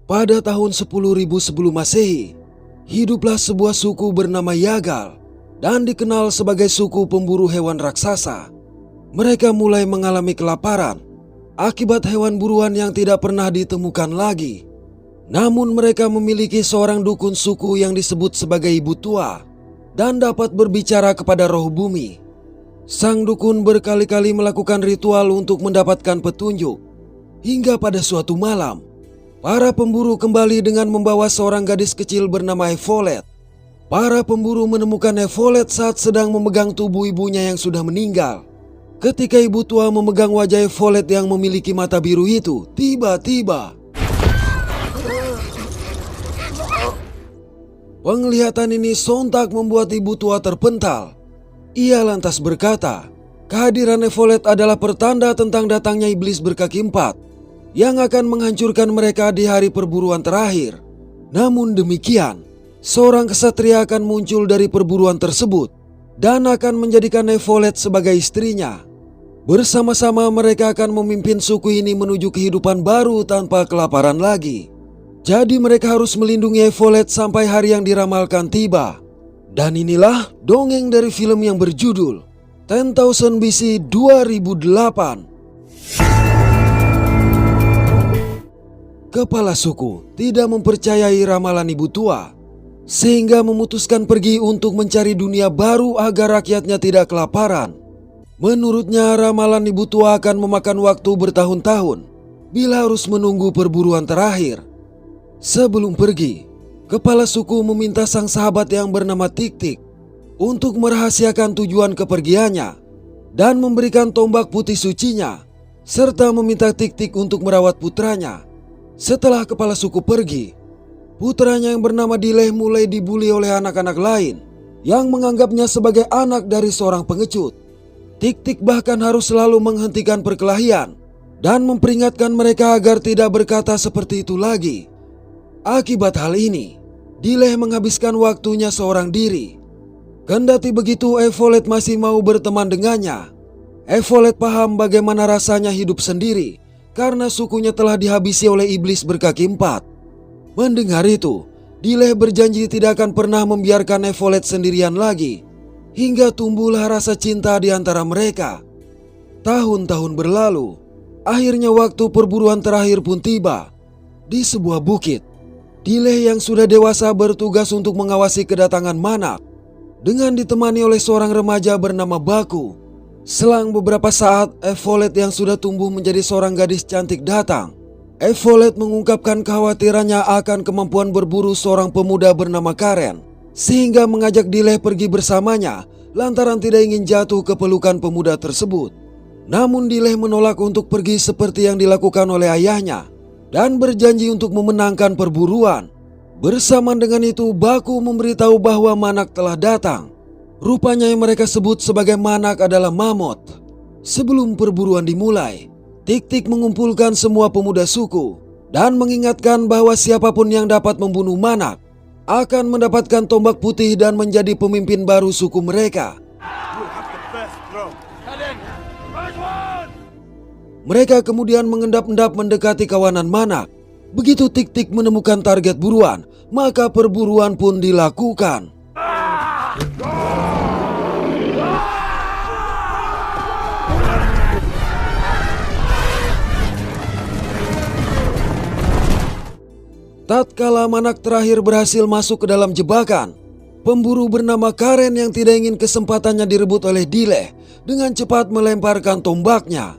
Pada tahun 10.000 sebelum Masehi, hiduplah sebuah suku bernama Yagal dan dikenal sebagai suku pemburu hewan raksasa. Mereka mulai mengalami kelaparan akibat hewan buruan yang tidak pernah ditemukan lagi. Namun mereka memiliki seorang dukun suku yang disebut sebagai ibu tua dan dapat berbicara kepada roh bumi. Sang dukun berkali-kali melakukan ritual untuk mendapatkan petunjuk. Hingga pada suatu malam, para pemburu kembali dengan membawa seorang gadis kecil bernama Evolet. Para pemburu menemukan Evolet saat sedang memegang tubuh ibunya yang sudah meninggal. Ketika ibu tua memegang wajah Evolet yang memiliki mata biru itu, tiba-tiba penglihatan ini sontak membuat ibu tua terpental. Ia lantas berkata, kehadiran Evolet adalah pertanda tentang datangnya iblis berkaki empat yang akan menghancurkan mereka di hari perburuan terakhir. Namun demikian, seorang kesatria akan muncul dari perburuan tersebut dan akan menjadikan Evolet sebagai istrinya. Bersama-sama mereka akan memimpin suku ini menuju kehidupan baru tanpa kelaparan lagi. Jadi mereka harus melindungi Evolet sampai hari yang diramalkan tiba. Dan inilah dongeng dari film yang berjudul 10,000 BC 2008. Kepala suku tidak mempercayai ramalan ibu tua, sehingga memutuskan pergi untuk mencari dunia baru agar rakyatnya tidak kelaparan. Menurutnya ramalan ibu tua akan memakan waktu bertahun-tahun bila harus menunggu perburuan terakhir. Sebelum pergi, kepala suku meminta sang sahabat yang bernama Tik-Tik untuk merahasiakan tujuan kepergiannya dan memberikan tombak putih sucinya, serta meminta Tik-Tik untuk merawat putranya. Setelah kepala suku pergi, putranya yang bernama Dileh mulai dibuli oleh anak-anak lain yang menganggapnya sebagai anak dari seorang pengecut. Tik-Tik bahkan harus selalu menghentikan perkelahian dan memperingatkan mereka agar tidak berkata seperti itu lagi. Akibat hal ini, Dileh menghabiskan waktunya seorang diri. Kendati begitu, Evolet masih mau berteman dengannya. Evolet paham bagaimana rasanya hidup sendiri karena sukunya telah dihabisi oleh iblis berkaki empat. Mendengar itu, Dileh berjanji tidak akan pernah membiarkan Evolet sendirian lagi, hingga tumbuhlah rasa cinta di antara mereka. Tahun-tahun berlalu, akhirnya waktu perburuan terakhir pun tiba. Di sebuah bukit, Dileh yang sudah dewasa bertugas untuk mengawasi kedatangan Manak dengan ditemani oleh seorang remaja bernama Baku. Selang beberapa saat, Evolet yang sudah tumbuh menjadi seorang gadis cantik datang. Evolet mengungkapkan kekhawatirannya akan kemampuan berburu seorang pemuda bernama Karen, sehingga mengajak Dileh pergi bersamanya lantaran tidak ingin jatuh ke pelukan pemuda tersebut. Namun Dileh menolak untuk pergi seperti yang dilakukan oleh ayahnya dan berjanji untuk memenangkan perburuan. Bersamaan dengan itu, Baku memberitahu bahwa Manak telah datang. Rupanya yang mereka sebut sebagai Manak adalah Mammoth. Sebelum perburuan dimulai, Tik-Tik mengumpulkan semua pemuda suku dan mengingatkan bahwa siapapun yang dapat membunuh Manak akan mendapatkan tombak putih dan menjadi pemimpin baru suku mereka. Mereka kemudian mengendap-endap mendekati kawanan Manak. Begitu Tik-Tik menemukan target buruan, maka perburuan pun dilakukan. Tatkala Manak terakhir berhasil masuk ke dalam jebakan, pemburu bernama Karen yang tidak ingin kesempatannya direbut oleh Dileh dengan cepat melemparkan tombaknya.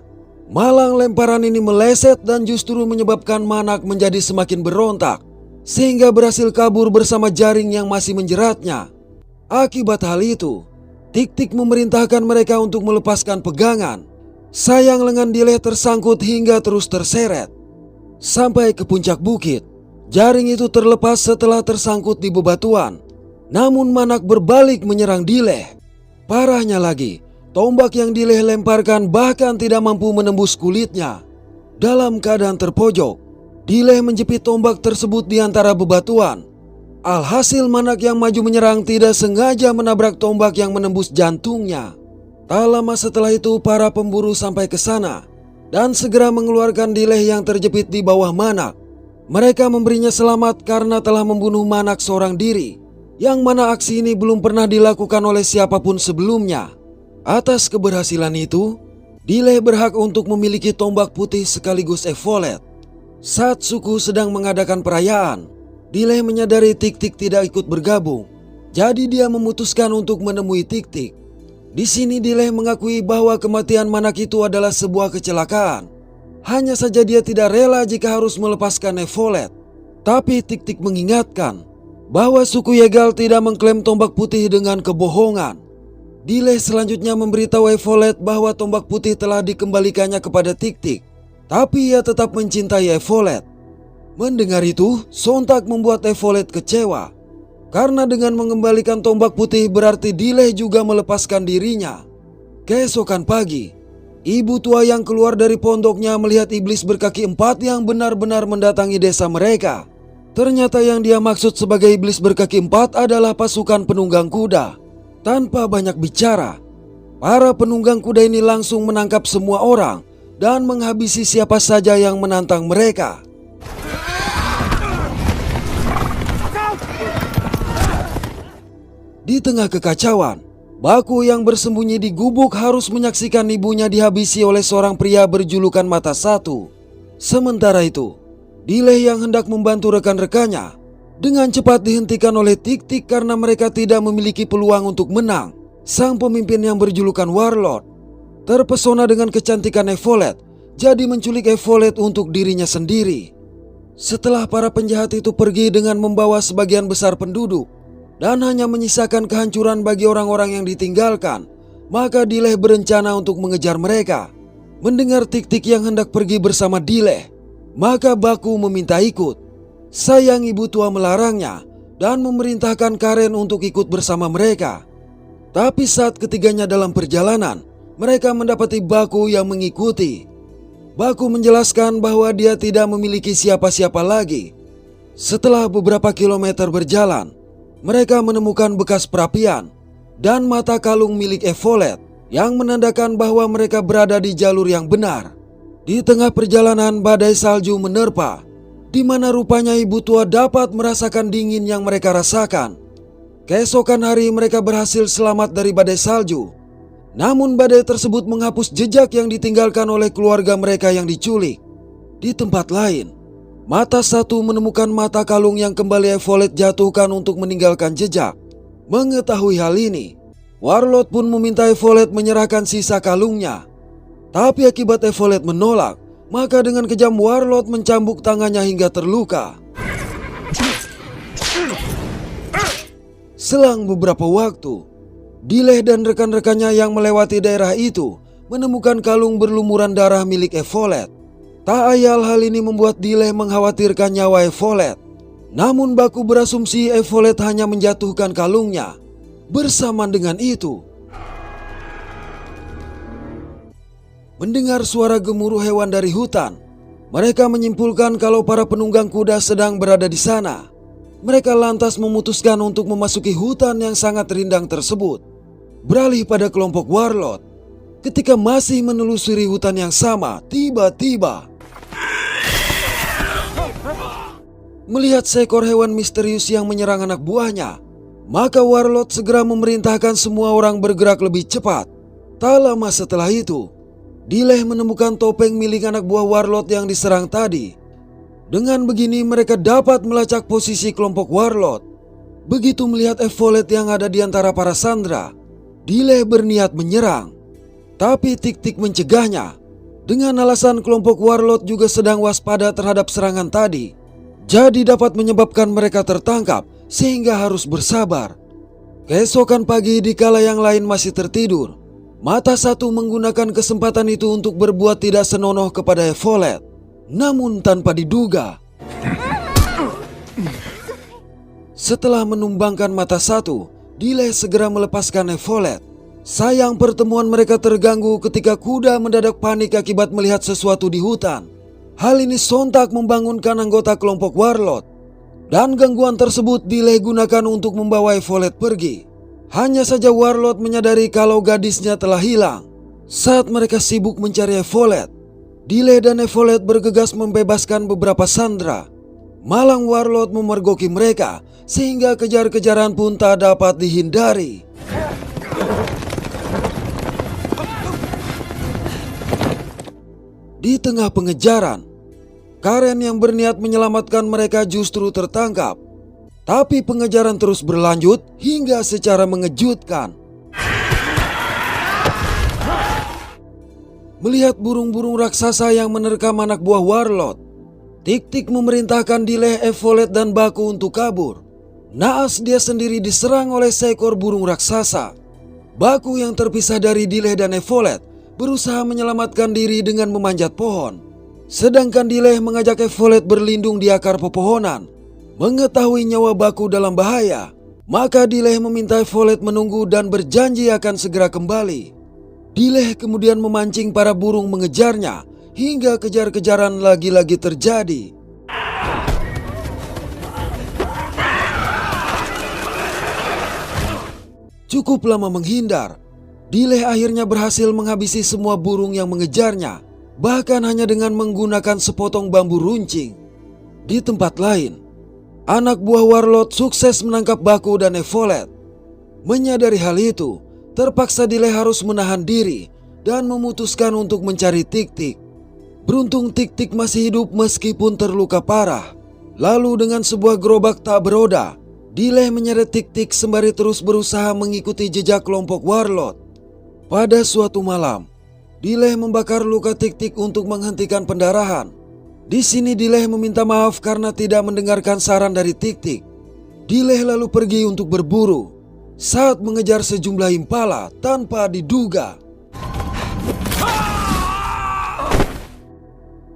Malang lemparan ini meleset dan justru menyebabkan Manak menjadi semakin berontak, sehingga berhasil kabur bersama jaring yang masih menjeratnya. Akibat hal itu, Tik-Tik memerintahkan mereka untuk melepaskan pegangan. Sayang lengan Dileh tersangkut hingga terus terseret. Sampai ke puncak bukit, jaring itu terlepas setelah tersangkut di bebatuan. Namun Manak berbalik menyerang Dileh. Parahnya lagi, tombak yang Dileh lemparkan bahkan tidak mampu menembus kulitnya. Dalam keadaan terpojok, Dileh menjepit tombak tersebut di antara bebatuan. Alhasil Manak yang maju menyerang tidak sengaja menabrak tombak yang menembus jantungnya. Tak lama setelah itu para pemburu sampai ke sana dan segera mengeluarkan Dileh yang terjepit di bawah Manak. Mereka memberinya selamat karena telah membunuh Manak seorang diri, yang mana aksi ini belum pernah dilakukan oleh siapapun sebelumnya. Atas keberhasilan itu, Dile berhak untuk memiliki tombak putih sekaligus evolet. Saat suku sedang mengadakan perayaan, Dile menyadari Tik-Tik tidak ikut bergabung. Jadi dia memutuskan untuk menemui Tik-Tik. Di sini Dile mengakui bahwa kematian Manak itu adalah sebuah kecelakaan. Hanya saja dia tidak rela jika harus melepaskan evolet. Tapi Tik-Tik mengingatkan bahwa suku Yegal tidak mengklaim tombak putih dengan kebohongan. Dile selanjutnya memberitahu evolet bahwa tombak putih telah dikembalikannya kepada Tik-Tik. Tapi ia tetap mencintai evolet. Mendengar itu, sontak membuat evolet kecewa. Karena dengan mengembalikan tombak putih berarti Dile juga melepaskan dirinya. Keesokan pagi, ibu tua yang keluar dari pondoknya melihat iblis berkaki 4 yang benar-benar mendatangi desa mereka. Ternyata yang dia maksud sebagai iblis berkaki 4 adalah pasukan penunggang kuda. Tanpa banyak bicara, para penunggang kuda ini langsung menangkap semua orang dan menghabisi siapa saja yang menantang mereka. Di tengah kekacauan, Baku yang bersembunyi di gubuk harus menyaksikan ibunya dihabisi oleh seorang pria berjulukan Mata Satu. Sementara itu, Dile yang hendak membantu rekan-rekannya dengan cepat dihentikan oleh Tik-Tik karena mereka tidak memiliki peluang untuk menang. Sang pemimpin yang berjulukan Warlord terpesona dengan kecantikan evolet, jadi menculik evolet untuk dirinya sendiri. Setelah para penjahat itu pergi dengan membawa sebagian besar penduduk dan hanya menyisakan kehancuran bagi orang-orang yang ditinggalkan, maka Dile berencana untuk mengejar mereka. Mendengar Tik-Tik yang hendak pergi bersama Dile, maka Baku meminta ikut. Sayang ibu tua melarangnya dan memerintahkan Karen untuk ikut bersama mereka. Tapi saat ketiganya dalam perjalanan, mereka mendapati Baku yang mengikuti. Baku menjelaskan bahwa dia tidak memiliki siapa-siapa lagi. Setelah beberapa kilometer berjalan, mereka menemukan bekas perapian dan mata kalung milik evolet yang menandakan bahwa mereka berada di jalur yang benar. Di tengah perjalanan badai salju menerpa, di mana rupanya ibu tua dapat merasakan dingin yang mereka rasakan. Keesokan hari mereka berhasil selamat dari badai salju. Namun badai tersebut menghapus jejak yang ditinggalkan oleh keluarga mereka yang diculik. Di tempat lain, Mata Satu menemukan mata kalung yang kembali evolet jatuhkan untuk meninggalkan jejak. Mengetahui hal ini, Warlord pun meminta evolet menyerahkan sisa kalungnya. Tapi akibat evolet menolak, maka dengan kejam Warlord mencambuk tangannya hingga terluka. Selang beberapa waktu, Dile dan rekan-rekannya yang melewati daerah itu menemukan kalung berlumuran darah milik evolet. Tak ayal hal ini membuat Dile mengkhawatirkan nyawa evolet. Namun Baku berasumsi evolet hanya menjatuhkan kalungnya. Bersamaan dengan itu, mendengar suara gemuruh hewan dari hutan, mereka menyimpulkan kalau para penunggang kuda sedang berada di sana. Mereka lantas memutuskan untuk memasuki hutan yang sangat rindang tersebut. Beralih pada kelompok Warlord, ketika masih menelusuri hutan yang sama, tiba-tiba melihat seekor hewan misterius yang menyerang anak buahnya, maka Warlord segera memerintahkan semua orang bergerak lebih cepat. Tak lama setelah itu, Dile menemukan topeng milik anak buah Warlord yang diserang tadi. Dengan begini mereka dapat melacak posisi kelompok Warlord. Begitu melihat evolet yang ada di antara para sandera, Dile berniat menyerang. Tapi Tik-Tik mencegahnya dengan alasan kelompok Warlord juga sedang waspada terhadap serangan tadi. Jadi dapat menyebabkan mereka tertangkap sehingga harus bersabar. Keesokan pagi dikala yang lain masih tertidur, Mata Satu menggunakan kesempatan itu untuk berbuat tidak senonoh kepada evolet. Namun tanpa diduga, setelah menumbangkan Mata Satu, Dile segera melepaskan evolet. Sayang pertemuan mereka terganggu ketika kuda mendadak panik akibat melihat sesuatu di hutan. Hal ini sontak membangunkan anggota kelompok Warlord. Dan gangguan tersebut Dile gunakan untuk membawa evolet pergi. Hanya saja Warlord menyadari kalau gadisnya telah hilang. Saat mereka sibuk mencari evolet, Dile dan evolet bergegas membebaskan beberapa sandera. Malang Warlord memergoki mereka sehingga kejar-kejaran pun tak dapat dihindari. Di tengah pengejaran, Karen yang berniat menyelamatkan mereka justru tertangkap. Tapi pengejaran terus berlanjut hingga secara mengejutkan. Melihat burung-burung raksasa yang menerkam anak buah Warlord, Tik-Tik memerintahkan Dileh, Evolet, dan Baku untuk kabur. Naas dia sendiri diserang oleh seekor burung raksasa. Baku yang terpisah dari Dileh dan Evolet berusaha menyelamatkan diri dengan memanjat pohon. Sedangkan Dileh mengajak Evolet berlindung di akar pepohonan. Mengetahui nyawa Baku dalam bahaya, maka Dileh meminta Evolet menunggu dan berjanji akan segera kembali. Dileh kemudian memancing para burung mengejarnya hingga kejar-kejaran lagi-lagi terjadi. Cukup lama menghindar, Dileh akhirnya berhasil menghabisi semua burung yang mengejarnya, bahkan hanya dengan menggunakan sepotong bambu runcing. Di tempat lain, anak buah Warlord sukses menangkap Baku dan Evolet. Menyadari hal itu, terpaksa Dileh harus menahan diri dan memutuskan untuk mencari Tik-Tik. Beruntung Tik-Tik masih hidup meskipun terluka parah. Lalu dengan sebuah gerobak tak beroda, Dileh menyeret Tik-Tik sembari terus berusaha mengikuti jejak kelompok Warlord. Pada suatu malam, Dileh membakar luka Tik-Tik untuk menghentikan pendarahan. Di sini Dileh meminta maaf karena tidak mendengarkan saran dari Tik-Tik. Dileh lalu pergi untuk berburu saat mengejar sejumlah impala tanpa diduga.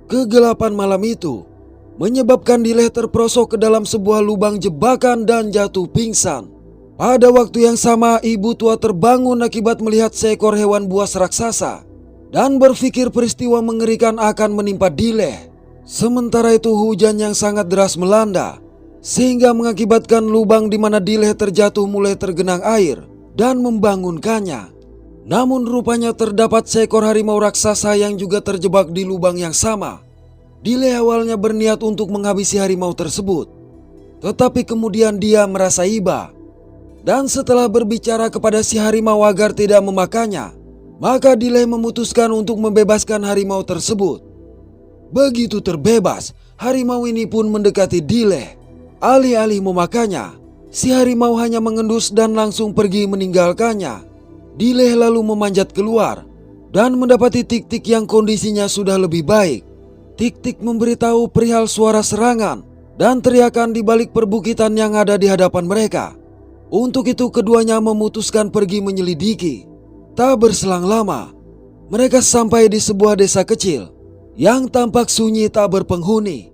Kegelapan malam itu menyebabkan Dileh terperosok ke dalam sebuah lubang jebakan dan jatuh pingsan. Pada waktu yang sama, ibu tua terbangun akibat melihat seekor hewan buas raksasa dan berpikir peristiwa mengerikan akan menimpa Dileh. Sementara itu hujan yang sangat deras melanda, sehingga mengakibatkan lubang di mana Dileh terjatuh mulai tergenang air dan membangunkannya. Namun rupanya terdapat seekor harimau raksasa yang juga terjebak di lubang yang sama. Dileh awalnya berniat untuk menghabisi harimau tersebut, tetapi kemudian dia merasa iba. Dan setelah berbicara kepada si harimau agar tidak memakannya, maka Dileh memutuskan untuk membebaskan harimau tersebut. Begitu terbebas, harimau ini pun mendekati Dileh. Alih-alih memakannya, si harimau hanya mengendus dan langsung pergi meninggalkannya. Dileh lalu memanjat keluar dan mendapati Tik-Tik yang kondisinya sudah lebih baik. Tik-Tik memberitahu perihal suara serangan dan teriakan di balik perbukitan yang ada di hadapan mereka. Untuk itu keduanya memutuskan pergi menyelidiki. Tak berselang lama, mereka sampai di sebuah desa kecil yang tampak sunyi tak berpenghuni.